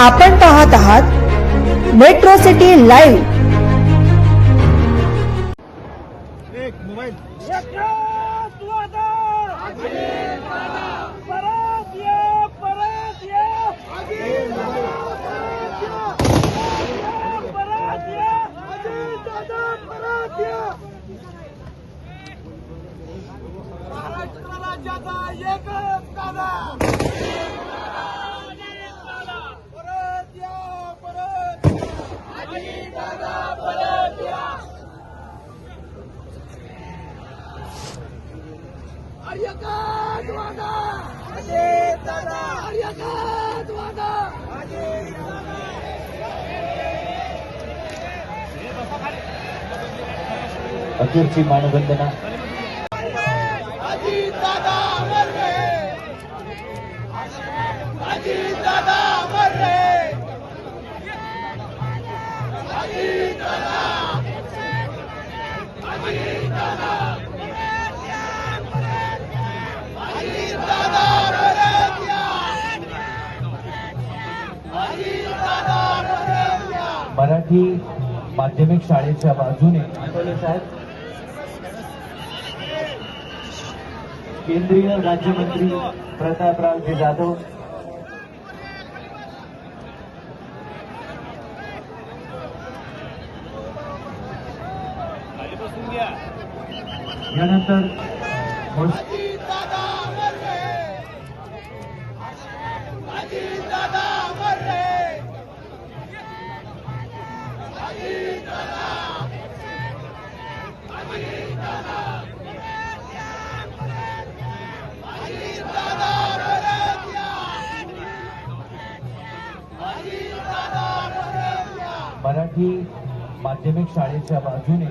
आपण पाहत आहात मेट्रो सिटी लाईव्ह। अखेरची मानवंदना मराठी माध्यमिक शाळेच्या बाजूने साहेब केंद्रीय राज्यमंत्री प्रतापरावजी जाधव यानंतर मराठी माध्यमिक शाळेच्या बाजूने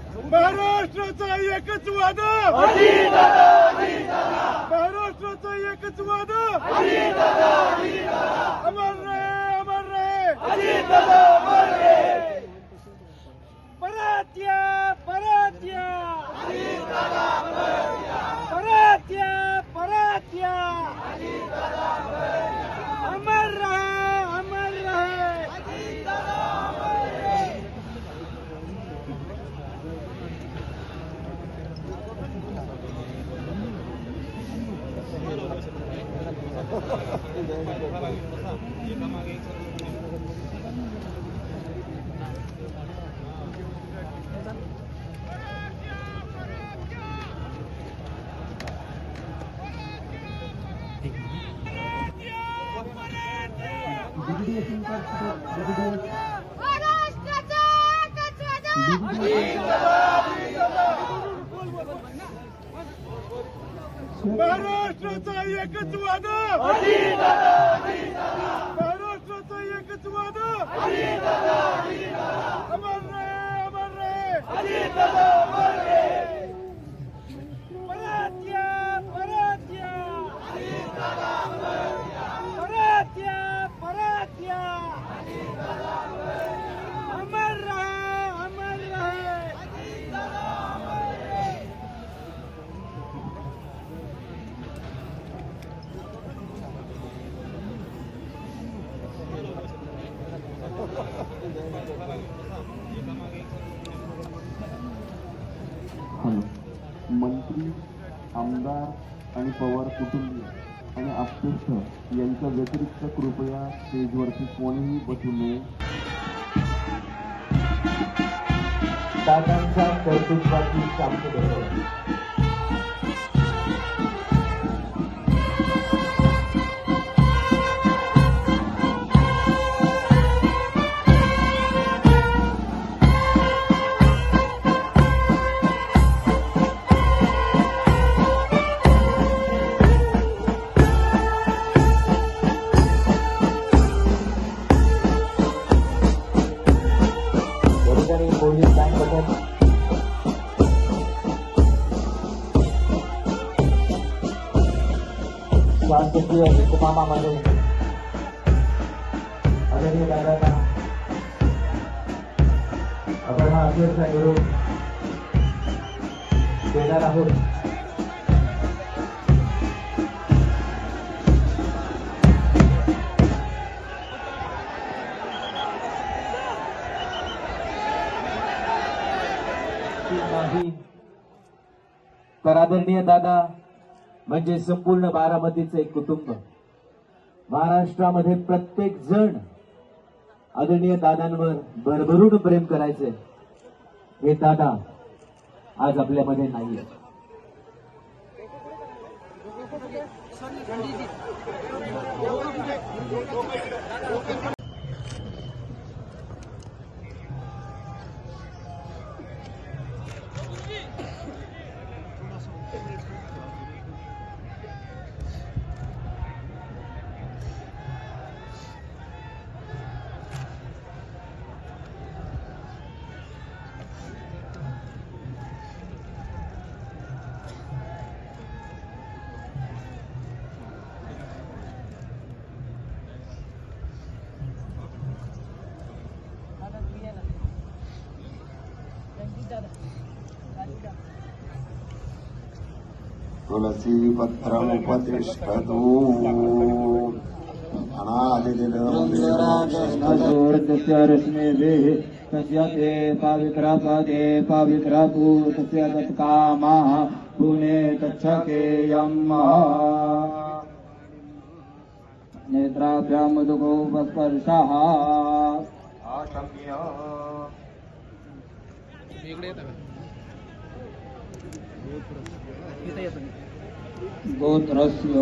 महाराष्ट्राचा एकच वादा, महाराष्ट्राचा एकच वादा, अमर रहे, अमर रहे, परत या, परत या, परत या, परत या, अमर रहे, अमर रहे। महाराष्ट्राचा एकच वादा, महाराष्ट्राचा एकच वादा, अमर रहे, अमर रहे, परत या, परत या, परत या, परत या, अमर रहे, अमर रहे। मंत्री, आमदार आणि पवार कुटुंबीय आणि आप्तेष्ट यांच्या व्यतिरिक्त कृपया स्टेजवरती कोणीही बसू नये. दादांचा कर्तृत्वाची साक्ष देतो. पोलीस बँड बघत शासकीय इतमामामध्ये आदरणीय दादांना आपण हा अखेरचा निरोप देणार आहोत. नाही तर आदरणीय दादा म्हणजे संपूर्ण बारामतीचं एक कुटुंब. महाराष्ट्रामध्ये प्रत्येक जण आदरणीय दादांवर भरभरून प्रेम करायचे. हे दादा आज आपल्यामध्ये नाहीये. तुलसीपत्रमुपतिष्ठतु तस्य रश्मिभिः तस्य ते पवित्रपदे पवित्रतु तस्य तत्कामाः पुने तच्छकेयम् नेत्राभ्यां मधुगोपस्पर्शः आशम्य गोत्रस्य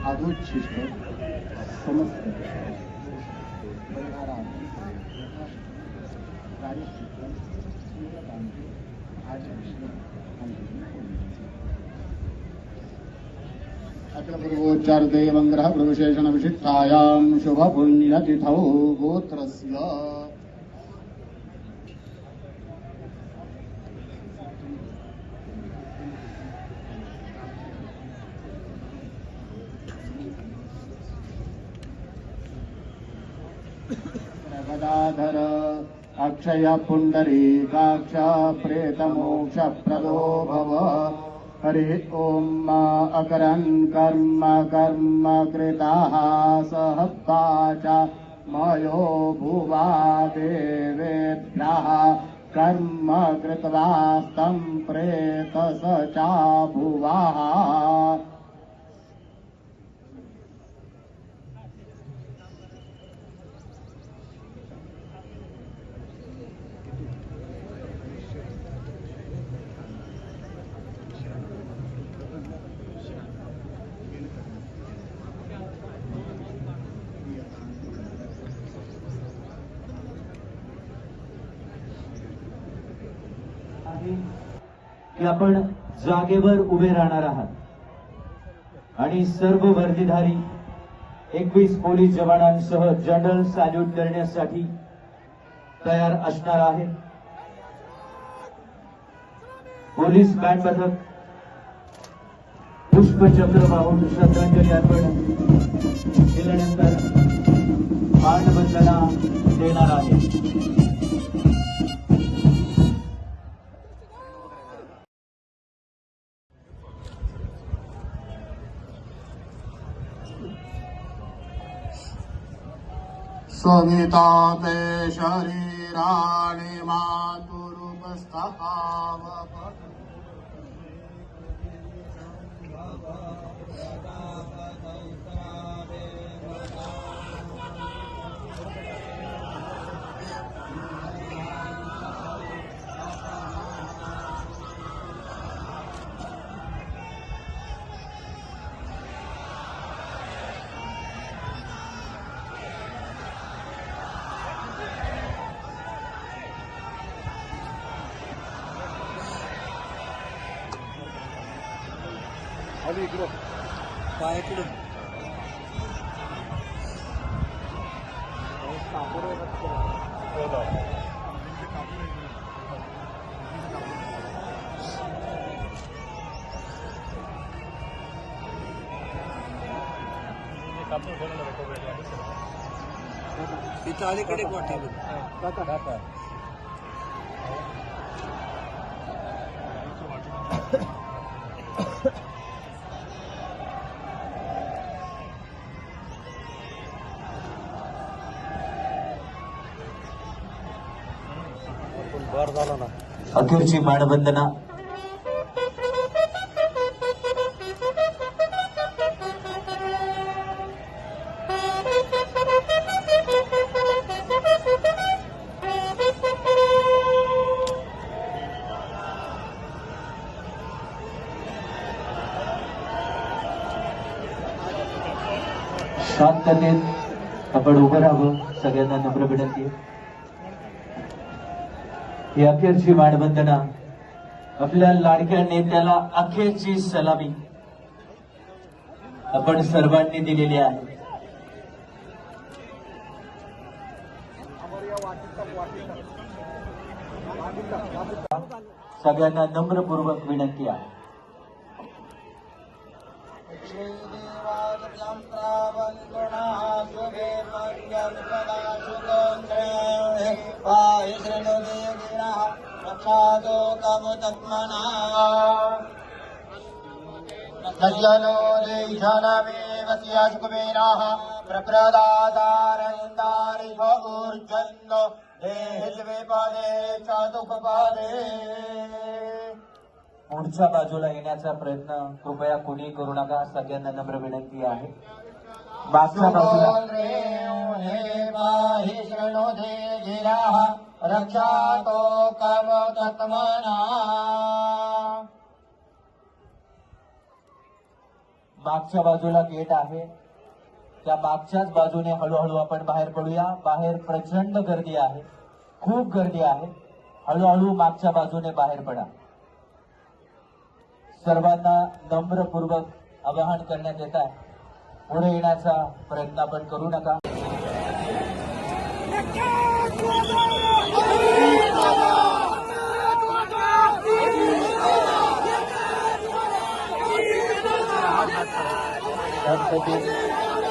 आदुच्छिष्ट समस्त अखिलपूर्वोच्चारिते मङ्गलः प्रविशेषणविशिष्टायां शुभपुण्यतिथौ गोत्रस्य गदाधर अक्षय पुण्डरीकाक्ष प्रेतमोक्षप्रदो भव. हरि ओम अकरन् कर्म कर्म कृताः सहत्ता च मयो भुवा देवेभ्यः कर्म कृत्वास्तं प्रेतस च भुवः. की आपण जागेवर उभे राहणार आहात आणि सर्व वर्दीधारी 21 पोलीस जवानांसह जनरल सॅल्यूट करण्यासाठी तयार असणार आहे. पोलीस बँड पथक पुष्पचक्र वाहून श्रद्धांजली अर्पण केल्यानंतर मानवंदना देणार आहे. स्वमिता ते शरीराणि मातुरुपस्थाव अलीकडे वाटेल अखेरची मानवंदना शांततेत आपण उभं राहावं, सगळ्यांना नम्र विनंती आहे. ही अखेरची मानवंदना आपल्या लाडक्या नेत्याला अखेरची सलामी आपण सर्वांनी दिलेली आहे. सगळ्यांना नम्रपूर्वक विनंती आहे. सज्जनो देशानामेव कुबेराः प्रप्रदातारन्तारिभूर्जन्नो देहिद्वे पादे चातुपपादे. पुढच्या बाजूला येण्याचा प्रयत्न कृपया कोणी करू नका, सगळ्यांना नम्र विनंती आहे. मागच्या बाजूला रक्षातो कवतत्मना. मागच्या बाजूला गेट आहे, त्या मागच्याच बाजूने हळूहळू आपण बाहेर पडूया. बाहेर प्रचंड गर्दी आहे, खूप गर्दी आहे. हळूहळू मागच्या बाजूने बाहेर पडा. सर्वांना नम्रपूर्वक आवाहन करण्यात येत आहे, पुढे येण्याचा प्रयत्न आपण करू नका.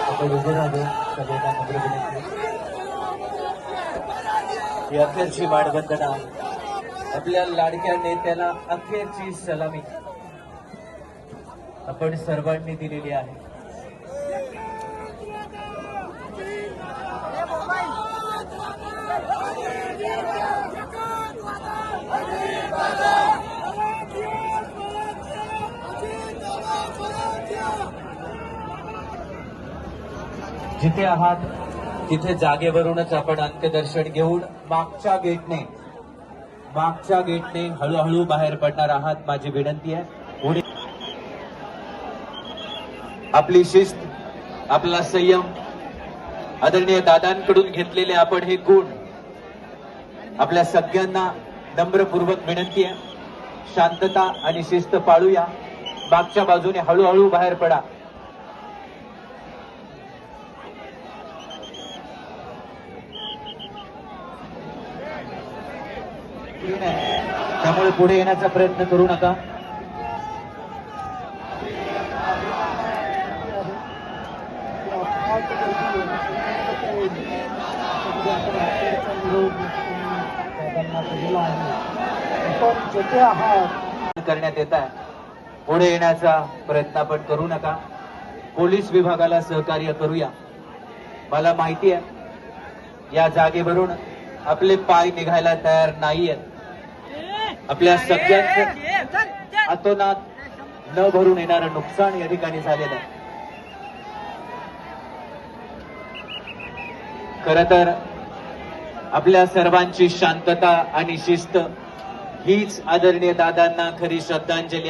आपण उभे राहतो, सगळ्यांना नम्र विनंती. ही अखेरची मानवंदना आपल्या लाडक्या नेत्याला अखेरची सलामी आपण सर्वांनी दिलेली आहे. जिथे आहात तिथे जागेवरूनच आपण अंत्यदर्शन घेऊन मागच्या गेटने हळूहळू बाहेर पडणार आहात. माझी विनंती आहे, पुढे आपली शिस्त, आपला संयम, आदरणीय दादांकडून घेतलेले आपण हे गुण आपल्या सगळ्यांना नम्रपूर्वक विनंती आहे. शांतता आणि शिस्त पाळूया. मागच्या बाजूने हळूहळू बाहेर पडा. त्यामुळे पुढे येण्याचा प्रयत्न करू नका. करण्यात येत आहे, पुढे येण्याचा प्रयत्न आपण करू नका. पोलीस विभागाला सहकार्य करूया. मला माहिती आहे या जागेवरून आपले पाय निघायला तयार नाहीयेत. आपल्या सगळ्यांचं अतोनात न भरून येणारं नुकसान या ठिकाणी झालेलं आहे. खर तर आपल्या सर्वांची शांतता आणि शिस्त हीच आदरणीय दादांना खरी श्रद्धांजली